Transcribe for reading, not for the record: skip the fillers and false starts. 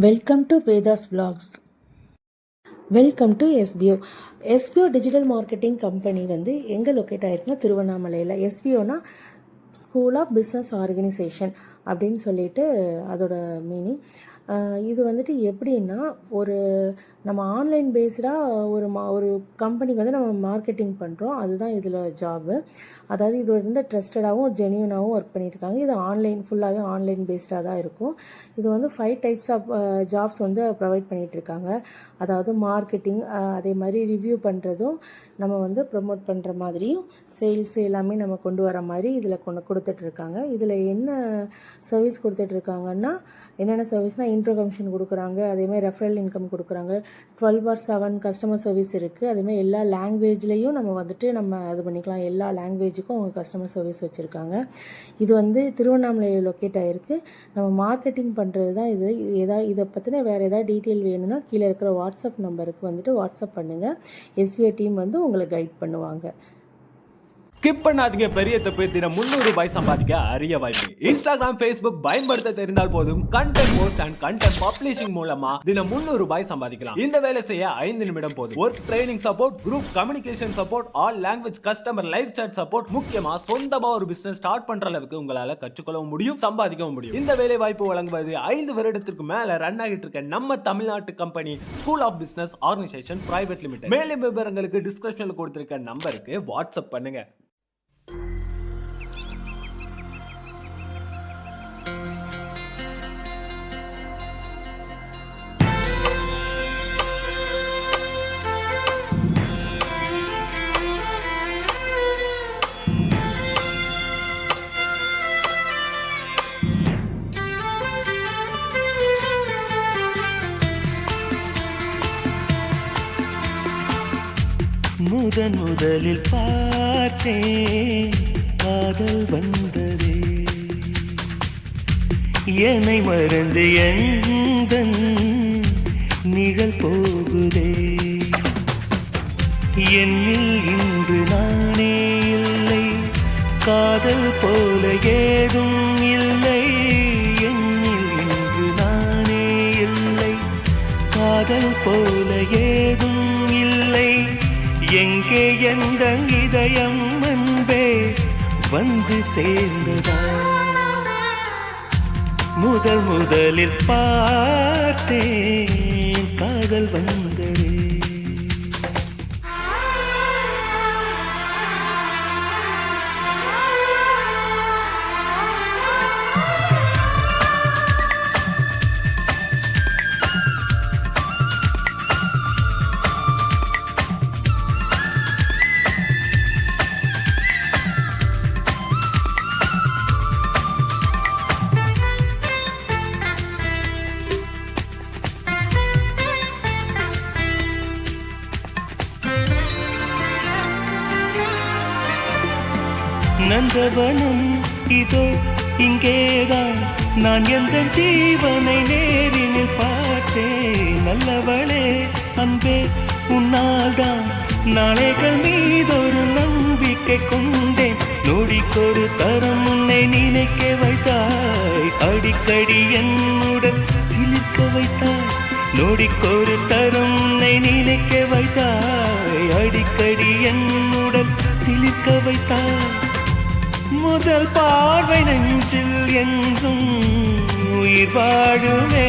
Welcome to Vedas vlogs. Welcome to SPO digital marketing company வந்து எங்கே locate ஆகிருக்குன்னா திருவண்ணாமலையில். எஸ்பிஓனா school of business organisation அப்படின்னு சொல்லிட்டு அதோட மீனிங். இது வந்துட்டு எப்படின்னா நம்ம ஆன்லைன் பேஸ்டாக ஒரு கம்பெனிக்கு வந்து நம்ம மார்க்கெட்டிங் பண்ணுறோம். அதுதான் இதில் ஜாபு. அதாவது இது வந்து ட்ரஸ்டடாகவும் ஜென்யூனாகவும் ஒர்க் பண்ணியிருக்காங்க. இது ஃபுல்லாகவே ஆன்லைன் பேஸ்டாக தான் இருக்கும். இது வந்து 5 டைப்ஸ் ஆஃப் ஜாப்ஸ் வந்து ப்ரொவைட் பண்ணிகிட்ருக்காங்க. அதாவது மார்க்கெட்டிங், அதே மாதிரி ரிவ்யூ பண்ணுறதும், நம்ம வந்து ப்ரொமோட் பண்ணுற மாதிரியும், சேல்ஸ் எல்லாமே நம்ம கொண்டு வர மாதிரி இதில் கொடுத்துட்ருக்காங்க. இதில் என்ன சர்வீஸ் கொடுத்துட்ருக்காங்கன்னா, என்னென்ன சர்வீஸ்னால் இன்ட்ரோ கமிஷன் கொடுக்குறாங்க, அதேமாதிரி ரெஃபரல் இன்கம் கொடுக்குறாங்க. 12/7 கஸ்டமர் சர்வீஸ் இருக்குது. அதேமாதிரி எல்லா லாங்குவேஜ்லேயும் நம்ம இது பண்ணிக்கலாம். எல்லா லாங்குவேஜுக்கும் அவங்க கஸ்டமர் சர்வீஸ் வச்சுருக்காங்க. இது வந்து திருவண்ணாமலையில் லொக்கேட் ஆகிருக்கு. நம்ம மார்க்கெட்டிங் பண்ணுறது தான் இது. இதை பற்றின வேறு ஏதாவது டீட்டெயில் வேணும்னா கீழே இருக்கிற வாட்ஸ்அப் நம்பருக்கு வந்துட்டு வாட்ஸ்அப் பண்ணுங்கள். எஸ்பிஐ டீம் வந்து உங்களை கைட் பண்ணுவாங்க. ஸ்கிப் பண்ணாதீங்க. பெரிய தப்பு. தினம் 300 ரூபாய் சம்பாதிக்க அரிய வாய்ப்பு. இன்ஸ்டாகிராம், ஃபேஸ்புக் பயன்படுத்த தெரிந்தால் போதும் content post and content publishing மூலமா தினம் 300 ரூபாய் சம்பாதிக்கலாம். இந்த வேலை செய்ய 5 நிமிடம் போதும். Work training support, group communication support, all language customer live chat support, முக்கியமா சொந்தமா ஒரு பிசினஸ் ஸ்டார்ட் பண்ற அளவுக்கு உங்களால கற்றுக்கொள்ளவும் முடியும், சம்பாதிக்கவும் முடியும். இந்த வேலை வாய்ப்பு வழங்குவது 5 வருடத்திற்கு மேல ரன் ஆகிட்டு இருக்க நம்ம தமிழ்நாட்டு company school of business organisation private limited. மேலும் விவரங்களுக்கு டிஸ்கிரிப்ஷன்ல கொடுத்திருக்க நம்பருக்கு வாட்ஸ்அப் பண்ணுங்க. முதலில் பார்த்தேன் காதல் வந்ததே, என்னை மறந்து எந்தன் நிழல் போகுதே. என்னில் இன்று நானே இல்லை, காதல் போல ஏதும் இல்லை. என்னில் இன்று நானே இல்லை, காதல் போல ஏதும் இல்லை. எங்கே எந்த இதயம் அன்பே வந்து சேர்ந்ததா? முதலில் பார்த்தேன் காதல் வந்ததே. நந்தவனம் இதோ இங்கேதான், நான் எந்த ஜீவனை நேரினில் பார்த்தேன். நல்லவளே அன்பே உன்னால்தான் நாளைகள் மீதொரு நம்பிக்கை கொண்டேன். நொடிக்கொரு தரம் உன்னை நினைக்க வைத்தாய், அடிக்கடி என்னுடன் சிலிர்க்க வைத்தாய். நொடிக்கொரு தரம் உன்னை நினைக்க வைத்தாய், அடிக்கடி என்னுடன் சிலிர்க்க வைத்தாய். முதல் பார்வை நெஞ்சில் என்றும் உயிர் வாழுமே.